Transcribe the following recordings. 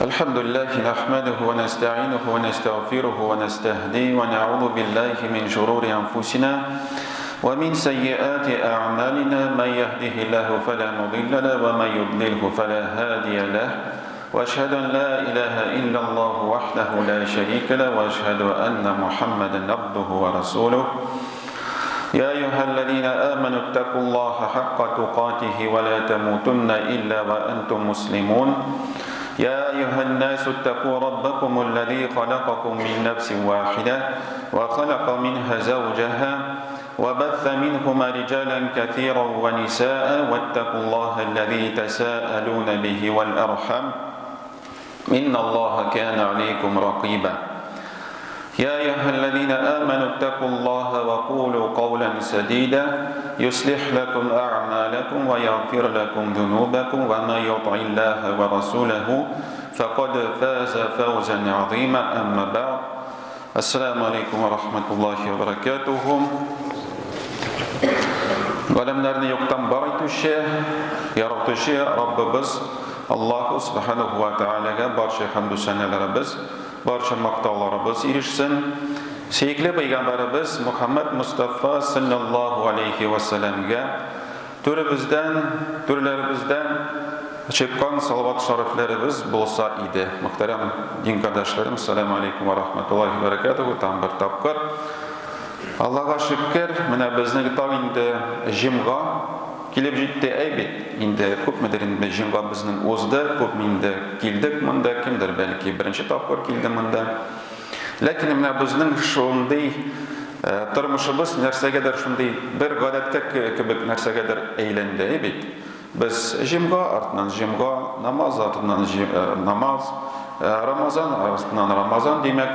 الحمد لله نحمده ونستعينه ونستغفره ونستهديه ونعوذ بالله من شرور أنفسنا ومن سيئات أعمالنا من يهده الله فلا مضل له ومن يضلله فلا هادي له وأشهد أن لا إله إلا الله وحده لا شريك له وأشهد أن محمدا عبده ورسوله يا أيها الذين آمنوا اتقوا الله حق تقاته ولا تموتن إلا وأنتم مسلمون يا أيها الناس اتقوا ربكم الذي خلقكم من نفس واحدة وخلق منها زوجها وبث منهما رجالا كثيرا ونساء واتقوا الله الذي تساءلون به والأرحم إن الله كان عليكم رقيبا يا أيها الذين آمنوا اتقوا الله وقولوا قولا سديدا يصلح لكم أعمالكم ويغفر لكم ذنوبكم ومن يطع الله ورسوله فقد فاز فوزا عظيما أما بعد السلام عليكم ورحمة الله وبركاته Golemlerini yoktan baraytuşa, yaratuşa Rabbimiz Allah subhanahu wa ta'alaga barcha hamdu sanalarimiz, barcha maqtovlarimiz erishsin. Sevgili Peygamberimiz Muhammed Mustafa sallallahu aleyhi ve sellem'ge türlerimizden çıkan salavat şeriflerimiz bolsa idi. Muhterem din kardeşlerim, selamun aleyküm ve rahmetullahi ve berekatuhu. Tam bir tapkır. Allah'a şükür, mene bizning tag indi jimga kelib jetdi aybet. Indi ko'pmidir indi jimga bizning o'zida, ko'p indi keldik munda, kimdir belki birinchi tapkır keldi munda. Lekin mene bizning shunday turmushimiz narsagedir, shunday bir odatga kibik narsagedir aylendi aybet. Biz jimga artidan jimga, namaz artidan namaz, Ramazan artidan Ramazan demek.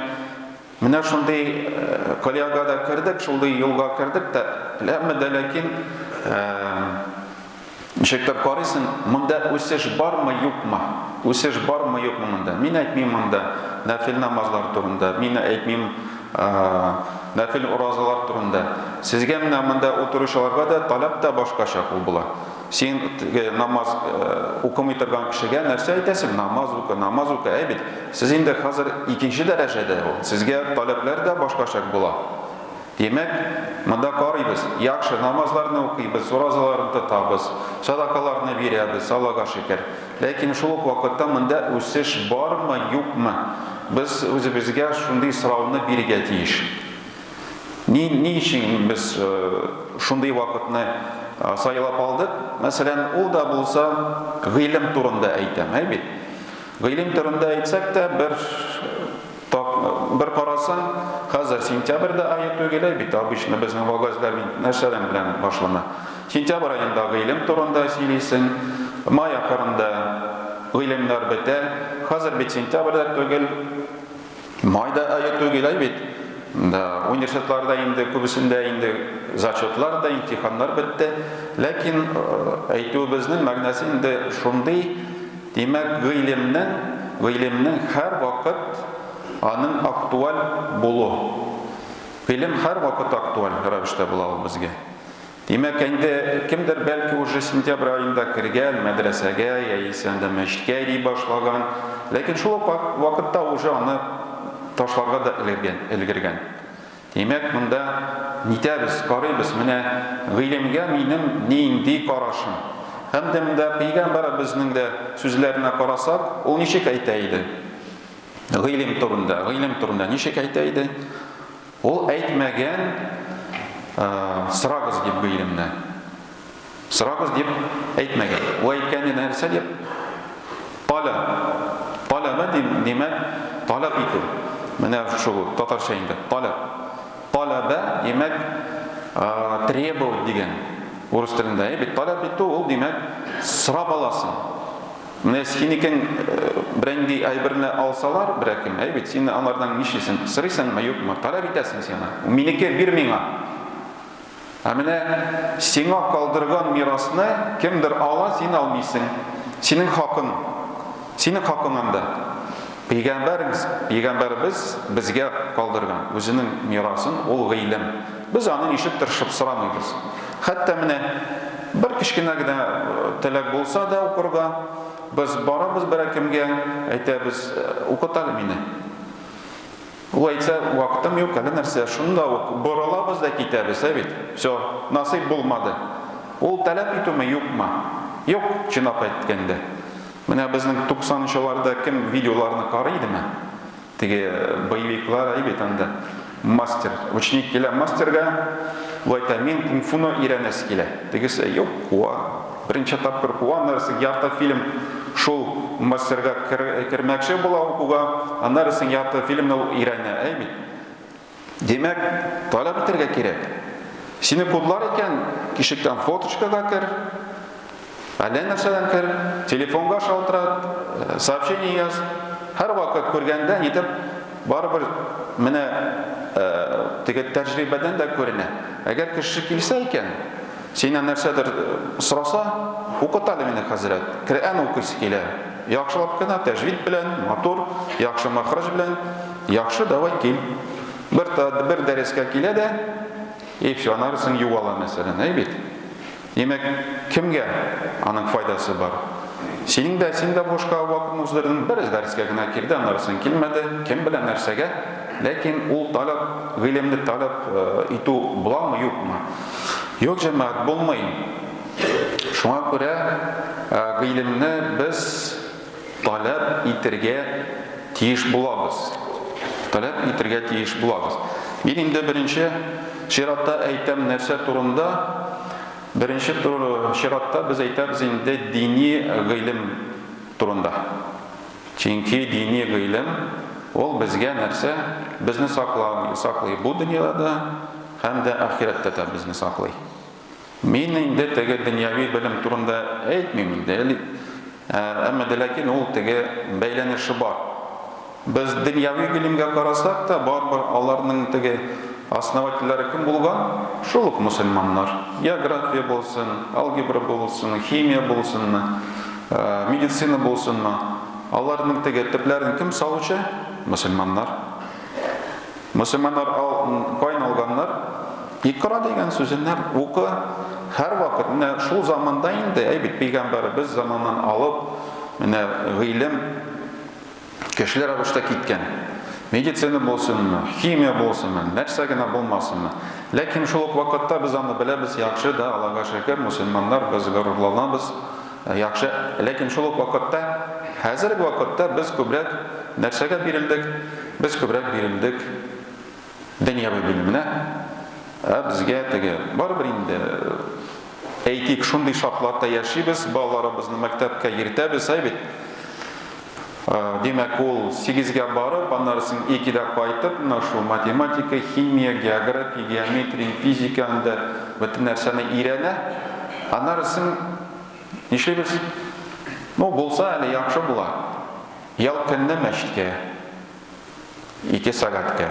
Mine şunday kolyagada kirdik, şunday yolga kirdik de bilemedi lekin nişektir qaraysan, munda o'sish bormi yo'qmi? O'sish bormi yo'qmi munda? Men aytmayman munda nafil namozlar turunda, men aytmayman nafil ro'zalar turunda. Sizga munda o'tirishlarga da talab da boshqacha bo'lar. Sen namaz o'qimay turgan kishiga narsa aytasan, namaz o'qi aybet. Siz endi hozir ikkinchi darajada u. Sizga talablar da boshqacha bo'ladi. Demak, munda qaraymiz, yaxshi namozlarni o'qiymiz, ro'zalarni tutamiz, sadaqalarni beramiz, Allohga shukr. Lekin shu vaqtda munda o'sish bormi, yo'qmi? Biz o'zimizga shunday savolni berga tegish. Ne için biz şunday vaqtni saylab aldık? Mesela o da bulsa g'ilim turunda aytam, aybet. G'ilim turunda aytsak da bir qarasan, hozir sentyabrda ayet o'g'il aybet. Обычно bizning vagazlar narsalar bilan boshlama. Sentyabr oyida g'ilim turunda сөйлейсің, may oxirida g'ilimlar bitar. Hozir bit sentyabrda o'g'il, mayda ayet o'g'il aybet. Üniversitelerde indi, kubisinde indi, zachotlarda imtihanlar bitti. Lekin aytubizning ma'nosi indi shunday, demak g'ilimning har vaqt aning aktual bo'lu. G'ilim har vaqt aktual ravishda bo'ladi bizga. Demak, endi kimdir balki уже sentyabr oyida kirgan madrasaga, yaisanda masjidga boshlagan, lekin shu vaqtda уже uni taşlarga da ilgirgen. Demek bunda nitemiz, qaraymiz, mine g'ilimga menim neyindi qarashim. Hem de bunda Peygamberimizning de sözlerine qarasak, o nechik aytaydi? G'ilim turunda nechik aytaydi? O aytmagan sıragız deb g'ilimni. Sıragız deb aytmagan. O aytgani narsa deb talaba demek talab etu. Mana shu tatarcha endi talaba demak требовать degan o'ris tilida bit talab etu ul demak so'rab olasan. Mana senikin brendi aybirni alsalar birakim bit seni anlardan nishisen so'raysanmi yo'qmi talab etasan sen. Meniki bermeyman. Mana senga qoldirgan mirosni kimdir ola, sen olmaysan. Sening haqqing unda. Peygamberimiz bizga qoldirgan o'zining mirosin ol g'ilim. Biz uni eshitib tirishib so'ramaymiz. Hatto mana bir kichkinagina tilak bo'lsa da o'qirga Biz barabız берәкемгә, әйтәбез, укыталым мине. Ул әйтсә, вакытым юк, әле нәрсә, шунда ук борылабыз да китәбез, бит. Всё, насыйп булмады. Ул таләп итүме, юкмы? Юк, чынлап әйткәндә. Менә безнең 90-нчыларда кем видеоларны карый идеме? Теге боевиклар бит анда. Мастер, ученик килә мастерга, ул әйтә, мин кунг-фуны өйрәнәсе килә. Тегесе, юк, беренче тапкыр куаннарсы, ярты фильм шул мастерга кермәкче була укуга, аннарысын ярты фильмны өйрәнә, бит. Демәк, таләп итәргә кирәк. Сине кудлар икән, кишектән фоточкага кер, әллә нәрсәдән кер, телефонга шалтырат, сообщение яз. Һәр вакыт күргәндә нитеп барыбер менә теге тәҗрибәдән дә күренә. Әгәр кеше килсә икән, синнән нәрсәдер сораса, укыталым мине хәзрәт. Коръән укыйсы килә. Яхшылап кына тәҗвид белән, матур, яхшы махраж белән, яхшы давай кил. Бер дәрескә килә дә, и всё, анарысын югала мәсәлән, бит. Демәк, кемгә аның файдасы бар? Синең дә бушка вакытны уздырдың, бер дәрескә генә килде, анарысын килмәде, кем белән нәрсәгә? Ләкин ул талап, гыйлемне талап итү буламы, юкмы? Юк, җәмәгать, булмый. Шуңа күрә гыйлемне без талап итәргә тиеш булабыз. Талап итәргә тиеш булабыз. Мин инде беренче чиратта әйтәм нәрсә турында. Беренче чиратта без әйтәбез инде дини гыйлем турында. Чөнки дини гыйлем ул безгә нәрсә? Безне саклый бу дөньяда һәм дә ахиратта да безне саклый. Мин инде теге дөньяви белем турында әйтмим инде. Әмма ләкин ул теге бәйләнеше бар. Без дөньяви гыйлемгә карасак та, барбыр аларның теге основательләре кем булган? Шул ук мусульманнар. География булсын, алгебра булсын, химия булсынмы, медицина булсынмы, аларның теге төпләрен кем салучы? Мусульманнар. Мусульманнар кайын алганнар, икра дигән сүзеннәр укы һәр вакыт. Менә шул заманда инде, бит пәйгамбәрбез заманнан алып, менә гыйлем кешеләр арасында киткән. Медицина булсынмы, химия булсынмы, нәрсә генә булмасынмы. Ләкин шул ук вакытта без аны беләбез, яхшы да, Аллаһка шөкер, мусульманнар без горурланабыз, яхшы. Ләкин шул ук вакытта, хәзерге вакытта без күбрәк нәрсәгә бирелдек? Без күбрәк бирелдек дөньяви белемнә. Безгә теге барыбер инде әйтик, шундый шартларда яшибез, балаларыбызны мәктәпкә йөртәбез, бит. Демәк, ул 8-гә барып, аннарысын 2-дә кайтып, шул математика, химия, география, геометрия, физика анда бөтен нәрсәне өйрәнә. Аннарысын нишләбез? Булса әле яхшы була. Ял көнне мәчеткә 2 сәгатькә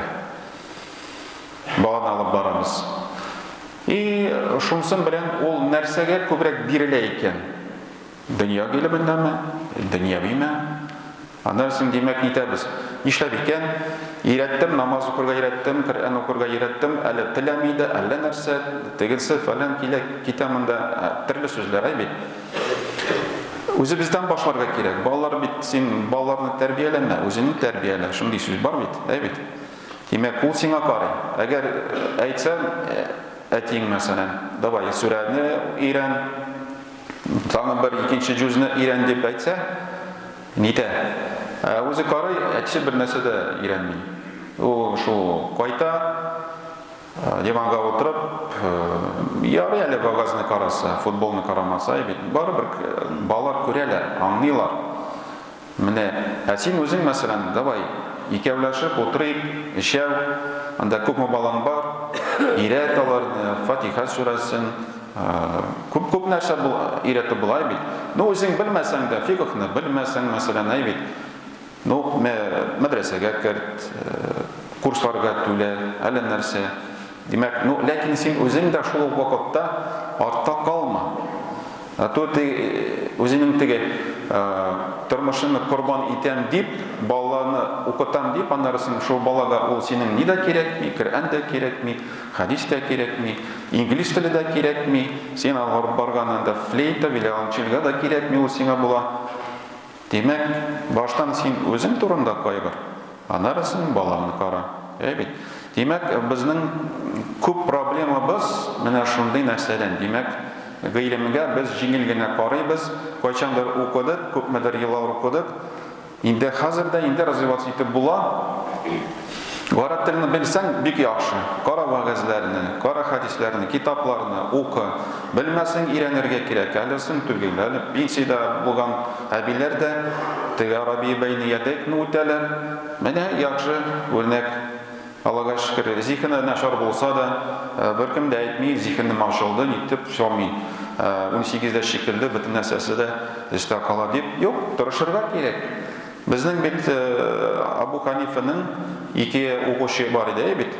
багана алып барабыз. И шунсын белән ул нәрсәгә күбрәк бирелә икән? Дөнья гыйлемендәме? Дөньявиме? Аннарысын демәк итәбез. Нишләп икән? Өйрәттем, намаз укырга өйрәттем, Коръән укырга өйрәттем, әле теләмиде, әллә нәрсә, тегесе фәлән китамында төрле сүзләр, бит. Үзебездән башларга кирәк. Балалар бит, син балаларны тәрбияләмә, үзеңне тәрбиялә. Шундый сүз бар бит, Демәк, ул сиңа карый. Әгәр әйтсәм, әтиң мәсәлән, давай сүрәне өйрән, тагын бер икенче җүзне өйрән дип әйтсә, нитә? Үзе карый, әтисе бер нәрсә дә өйрәнми. Ул шул кайта, диванга утырып, ярый әле багазны караса, футболны карамаса, бит. Барыбер балалар күрәләр, аңлыйлар. Менә, син үзең мәсәлән, давай икәүләшеп утырыйк, эчәү, анда күпме балаң бар, өйрәт аларны, Фатиха сүрәсен, күп нәрсә өйрәтеп була, бит. Үзең белмәсәң дә, фикъһны белмәсәң мәсәлән, бит. Мәдрәсәгә керт, курсларга түлә, әллә нәрсә. Демәк, ләкин син үзең дә шул вакытта артта калма. Үзенең теге тормышын корбан итәм дип, баланы укытам дип, аннарысын шул балага ул синең ни дә кирәкми, Коръән дә кирәкми, хадис дә кирәкми, инглиз теле дә кирәкми, син алып барганда флейта, виолончельга да кирәкми, ул сиңа була. Демәк, баштан син өзең турында кайгыр, анарысын баланы кара. Бит. Демәк, безнең күп проблемабыз менә шундый нәрсәдән. Демәк, гыйлемгә без җиңел генә карыйбыз, кайчандыр укыдык, күпмедер еллар укыдык. Инде хәзердә инде развиваться итеп була. Гарәп телен белсәң бик яхшы. Кара вәгазьләрне, кара хәдисләрне, китапларны укы. Белмәсәң өйрәнергә кирәк. Әле соң түгел, әле пенсиядә булган әбиләр дә теге араби бәйниядәкне үтәләр. Менә яхшы үрнәк. Аллага шөкер, зихене начар булса да, беркем дә әйтми, зихене машалды, нитеп шомый. 18-дә шикелле бөтен нәрсәсе дә эштә кала дип, юк, тырышырга кирәк. Безнең бит Абу Ханифаның ике укучы бар иде бит,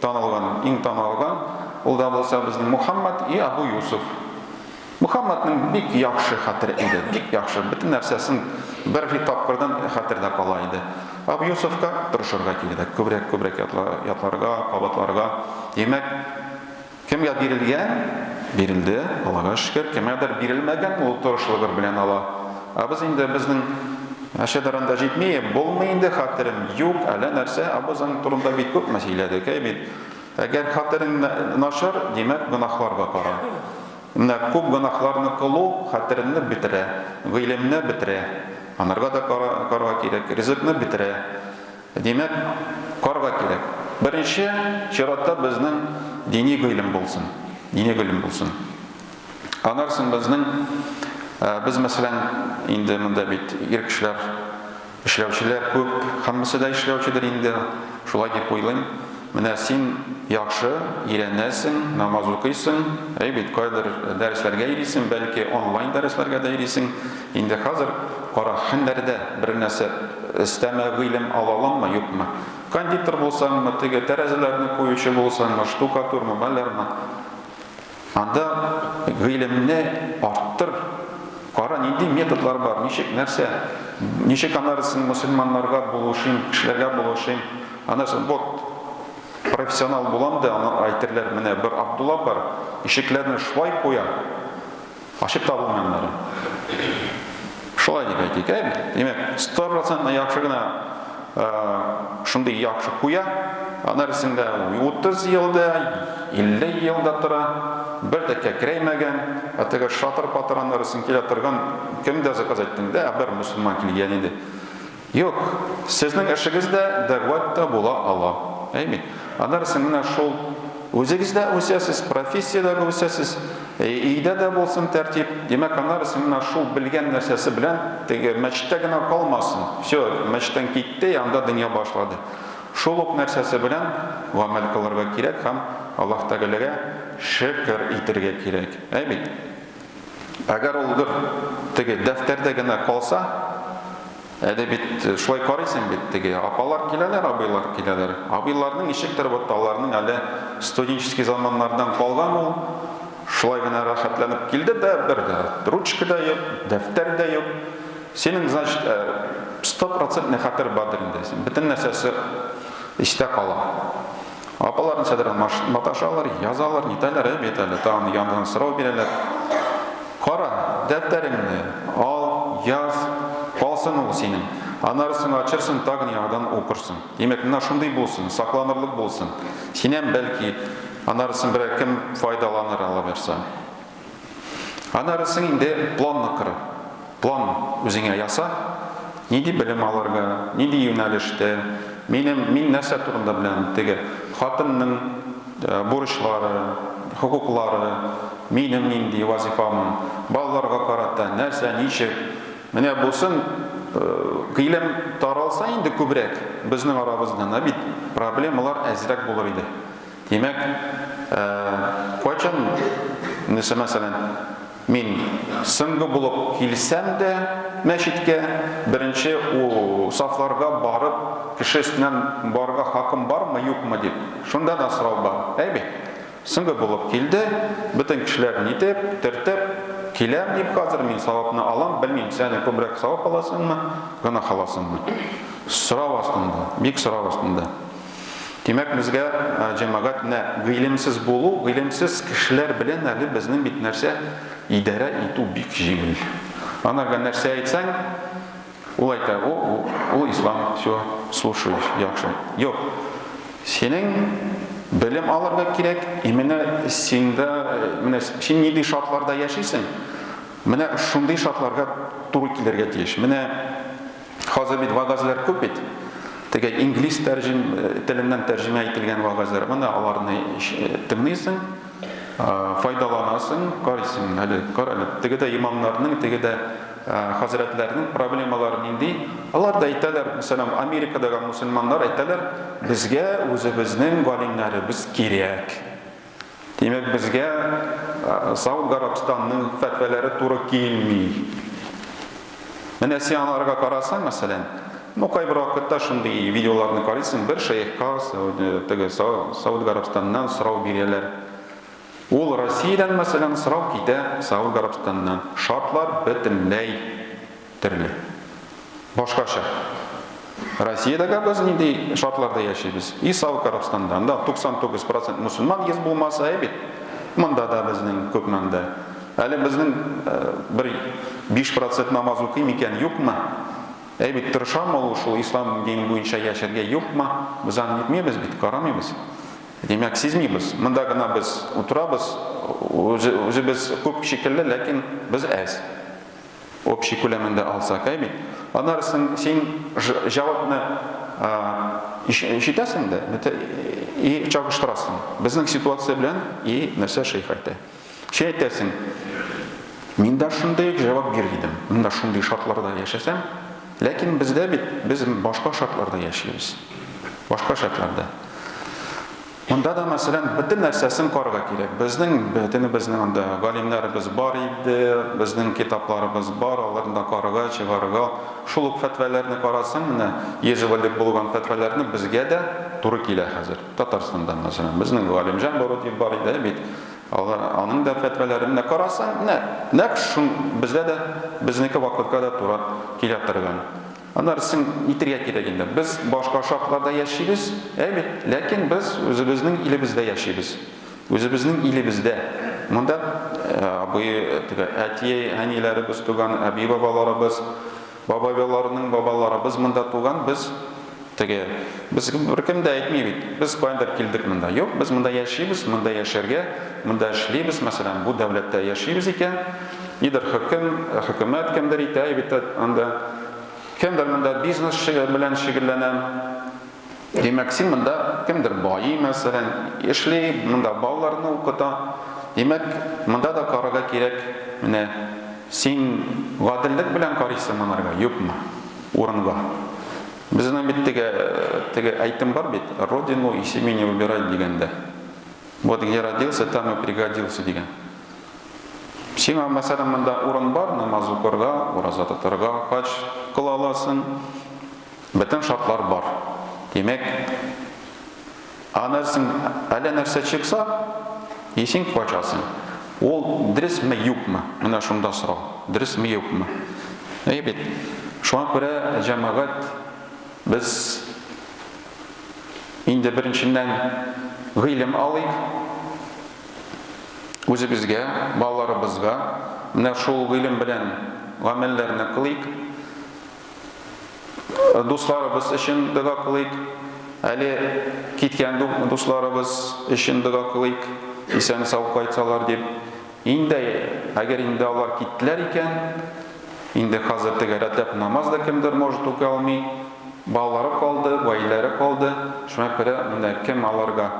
танылган, иң танылган, ул да булса безнең Мухаммад и Абу Юсуф. Мухаммадның бик яхшы хәтер иде, бик яхшы, бөтен нәрсәсен бер тапкырдан хәтердә кала иде. Абу Юсуфка тырышырга кирәк, күбрәк ятларга, кабатларга. Демәк, кемгә бирелгән? Бирелде, Аллага шөкер, кемгәдер бирелмәгән, ул тырышлыгы белән ала. Без инде безнең Әшәдәрәндә җитмәй, булмый инде хәтерем юк, әле нәрсә, абызың турында бит күп мәсьәләдә бит. Әгәр хәтерең начар, демәк гөнаһларга кара. Менә күп гөнаһларны кылу хәтереңне бетерә, гыйлемне бетерә. Анарга да карарга кирәк, ризыкны бетерә. Демәк, карарга кирәк. Беренче чиратта безнең дини гыйлем булсын. Дини гыйлем булсын. Анарсын безнең biz мәсәлән инде монда бит ир кешеләр, эшләүчеләр күп, һәммәсе дә эшләүчедер инде. Шулай дип уйлыйм. Менә син яхшы өйрәнәсең, намаз укыйсың, бит кайдыр дәресләргә йөрисең, бәлки онлайн дәресләргә дә йөрисең. Инде хәзер кара һәннәрдә бер нәрсә истәмә гыйлем алалыммы, юкмы? Кондитер булсаң, теге тәрәзәләрне куючы булсаң, штукатурмы, мәләрме? Анда гыйлемне арттыр. Кара нинди методлар бар, ничек нәрсә, ничек анарысын мөселманнарга булышым, кешеләргә булышым. Анасын профессионал булам да, аны әйтерләр, менә бер Абдулла бар, ишекләрне шулай куя, ачып табылмаганнары. Шулай дип әйтик, демәк, 100% яхшы гына шундый яхшы куя, анарысында 30 елда, 50 елда тора, бер дә кәкрәймәгән, теге шатыр-патыр анарысын килә торган, кемдә заказ иттең дә, бер мөселман килгән иде. Юк, сезнең эшегездә дәгъвәттә була ала. Анарысын менә шул үзегездә үсәсез, профессиядә үсәсез, өйдә дә булсын тәртип. Демәк, анарысын менә шул белгән нәрсәсе белән теге мәчеттә генә калмасын. Всё, мәчеттән китте, анда дөнья башлады. Шул ук нәрсәсе белән гамәл кылырга кирәк һәм Аллаһ Тәгаләгә шөкр итәргә кирәк. Бит. Әгәр ул теге дәфтәрдә генә калса, бит шулай карыйсың бит теге апалар киләләр, абыйлар киләләр. Абыйларның ишектер бит аларның әле студенческий заманнардан калган ул. Шулай гына рәхәтләнеп килде дә, бер дә ручка да юк, дәфтәр дә юк. Синең, значит, 100% хәтер бадыр инде. Бөтен нәрсәсе истә кала. Апаларын сәдәрен маташалар, язалар, нитәләр, бит әле тагын яндан сорау бирәләр. Кара, дәфтәреңне ал, яз, калсын ул синең. Анарысын ачырсың, тагын яңадан укырсың. Демәк, менә шундый булсын, сакланырлык булсын. Синән бәлки анарысын бер кем файдаланыр ала берсә. Анарысын инде планны кыр. План үзеңә яса. Нинди белем алырга, нинди юнәлештә, мин нәрсә турында беләм, теге хатынның бурычлары, хукуклары, минем нинди вазифам, балаларга карата нәрсә, ничек. Менә булсын, гыйлем таралса инде күбрәк безнең арабыздан, бит проблемалар әзрәк булыр иде. Демәк, кайчан, мәсәлән, мин соңгы булып килсәм дә мәчеткә, беренче у сафларга барып, кеше өстеннән барга хакым бармы, юкмы дип. Шунда да сорау бар. Бит. Соңгы булып килде, бөтен кешеләр нитеп, тертеп киләм дип хәзер мин савапны алам, белмим, син күбрәк савап аласыңмы, гына халасыңмы? Сорау астында, бик сорау астында. Демәк, безгә җәмәгатьне гыйлемсез булу, гыйлемсез кешеләр белән әле безнең бит нәрсә идарә итү бик җиңел. Анарга нәрсә әйтсәң, Ул әйтә, ул ислам, все, слушаюсь, яхшы. Юк. Синең белем алырга кирәк. Менә син нинди шартларда яшисең? Менә шундый шартларга туры килергә тиеш. Менә хәзер бит вагазлар күп бит. Теге инглиз теленнән тәрҗемә ителгән вагазлар. Менә аларны тыңлыйсың, файдаланасың, карыйсың. Әле тегедә имамнарның, тегедә хәзрәтләрнең проблемалары нинди? Алар да әйтәләр, мәсәлән, Америкадагы мусульманнар әйтәләр, безгә үзебезнең галимнәребез кирәк. Димәк, безгә Сауд Арабстанның фәтвәләре туры килми. Менә син аларга карасаң, мәсәлән, кайбер вакытта шундый видеоларны карыйсың, бер шейхка Сауд Арабстаннан сорау бирәләр. Ул Россиядан, мәсәлән, сорау китә Сауд Арабстаннан. Шартлар бөтенләй төрле. Башкача. Россиядәге без нинди шартларда яшибез? И Сауд Арабстанда 99% мусульман ез булмаса бит. Монда да безнең күпмәндә. Әле безнең бер 5% намаз укый микән, юкмы? Бит тырышам ул шул ислам дине буенча яшәргә, юкмы? Без аны нитмибез бит, карамыйбыз. Демәк, сизмибез. Монда гына без утырабыз, үзебез күп шикелле, ләкин без әз. Общий күләмендә алсак, бит. Аннан син җавапны ишетәсең дә, и чагыштырасың. Безнең ситуация белән и нәрсә шейх әйтә. Шей әйтәсең, мин дә шундый җавап бирдем. Мин дә шундый шартларда яшәсәм, ләкин бездә бит без башка шартларда яшибез. Башка шартларда. Монда да, мәсәлән, бөтен нәрсәсен карарга кирәк. Безнең анда галимнәребез бар иде, безнең китапларыбыз бар, аларны карарга, чыгарга. Шул ук фәтвәләрне карасаң, менә ежеллек булган фәтвәләрне безгә дә туры килә хәзер. Татарстанда, мәсәлән, безнең галимҗан Бородиев бар иде бит. Аның да фәтвәләрен карасаң, нәкъ шул бездә дә безнеке вакытка да туры килә торган. Аннан соң нитергә кирәк инде. Без башка шартларда яшибез, бит, ләкин без үзебезнең илебездә яшибез. Үзебезнең илебездә. Монда әти, әниләребез туган, әби бабаларыбыз, бабаларының бабаларыбыз монда туган, без беркем дә әйтми бит. Без кайдан килдек монда? Юк, без монда яшибез, монда яшәргә, монда эшлибез, мәсәлән, бу дәүләттә яшибез икән. Идер хөкүмәт кемдер итә, бит, анда кемдер монда бизнес белән шөгыльләнә. Демәк, син монда кемдер бай, мәсәлән, эшли, монда балаларны укыта. Демәк, монда да карарга кирәк. Менә син гаделлек белән карыйсың монарга, юкмы? Урынга. Безнең бит теге әйтем бар бит, родину и семью не выбирать дигәндә. Вот где родился, там и пригодился дигән. Сиңа, мәсәлән, монда урын бар, намаз укырга, ураза тотарга, хаҗ кыла аласың. Бөтен шартлар бар. Демәк, анасың әле нәрсә чыкса, исең качасың. Ул дөресме, юкмы? Менә шунда сорау. Дөресме, юкмы? Бит. Шуңа күрә җәмәгать без инде беренчедән гыйлем алыйк. Үзебезгә, балаларыбызга, менә шул гыйлем белән гамәлләрне кылыйк. Дусларыбыз өчен дуа кылыйк. Әле киткән дусларыбыз өчен дуа кылыйк. Исән сау кайтсалар дип. Инде, әгәр инде алар киттеләр икән, инде хәзер теге рәтләп намаз да кемдер может укый алмый. Балалары калды, гаиләләре калды. Шуңа күрә менә кем аларга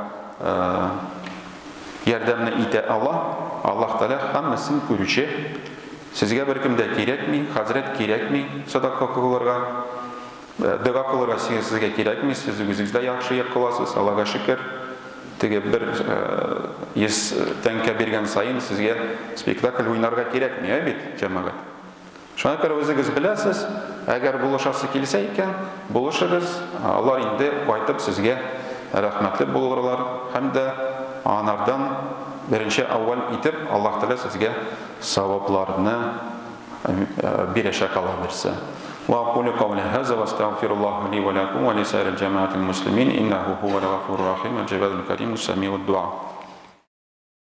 ярдәмне итә Аллаһ Тәгалә һәммәсен күрүче. Сезгә беркем дә кирәкми, хәзрәт кирәкми, садака кылырга, дуа кылырга сезгә кирәкми, сез үзегездә яхшы кыласыз, Аллаһка шөкер. Теге бер 100 тәңкә биргән сайын сезгә спектакль уйнарга кирәкми, бит, җәмәгать. Шуңа күрә үзегез беләсез, әгәр булышасы килсә икән, булышыгыз, алар инде кайтып сезгә рәхмәтле булырлар һәм дә анардан беренче авыл итеп Аллаһ Тәгалә сезгә савапларны бирәчәк ала берсе. Ва aqulu qawli hadha wa astaghfirullah li wa lakum wa li sa'iril jama'atil muslimin innahu huwal ghafurur rahim al-jawadul karim as-sami'ud du'a.